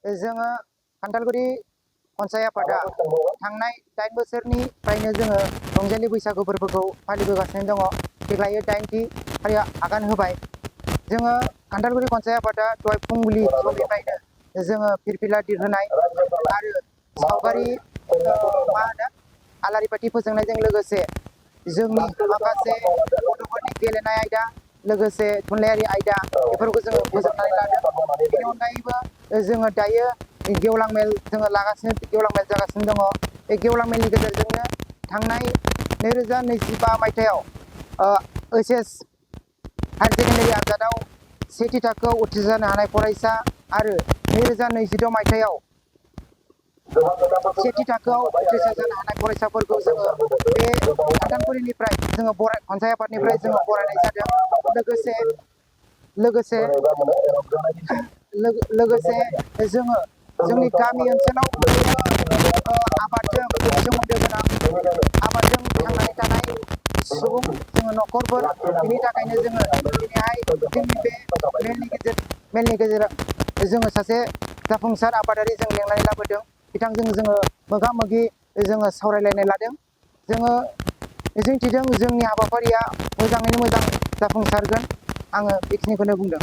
जोङो खान्थालगुरि पन्साय आफादा थांनाय 8 बोसोरनिफ्रायनो जोङो रंजालि बैसागु फोरबोखौ फालिबोगासिनो दङ। देग्लाय 8थि फारिया आगान होबाय। जोङो खान्थालगुरि पन्साय आफादा दहाय फुंबिलि समनिफ्रायनो जोङो फिरफिला दिरहोनाय आरो सावगारि आलारि बाथि फोजोंनायजों लोगोसे जोंनि माखासे गथ'फोरनि गेलेनाय आयदा लोगोसे थुनलाइयारि आयदा बेफोरखौ जोङो फोजोबनानै लादों। बेनि अनगायैबो जोङो दायो गेवलां मेल जोङो गेवलां मेल जागासिनो दङ। बे गेवलां मेलनि गेजेरजोंनो थांनाय 2025 मायथाइयाव HS हायार सेकेन्डारि आनजादाव सेथि थाखोआव उथ्रिसारनो हानाय फरायसा आरो 2026 मायथाइयाव सेथि थाखोआव उथ्रिसार जानो हानाय फरायसाफोरखौ जोङो बे खान्थालगुरिनिफ्राय जोङो पन्साय आफादनिफ्राय जोङो बरायनाय जादों। लोगोसे जोङो जोंनि गामि ओनसोलाव आबादजों सोमोन्दो गोनां आबादजों थांनानै थानाय सुबुं जोङो न'खरफोर बिनि थाखायनो जोङो दिनैहाय जोंनि बे मेलनि गेजेराव जोङो सासे जाफुंसार आबादारि जों लेंनानै लाबोदों। बिथांजों जोङो मोगा मोगि जोङो सावरायलायनाय लादों। जोङो मिजिंथिदों जोंनि हाबाफारिया मोजाङैनो मोजां जाफुंसारगोन। आङो बेखिनिखौनो बुंदों।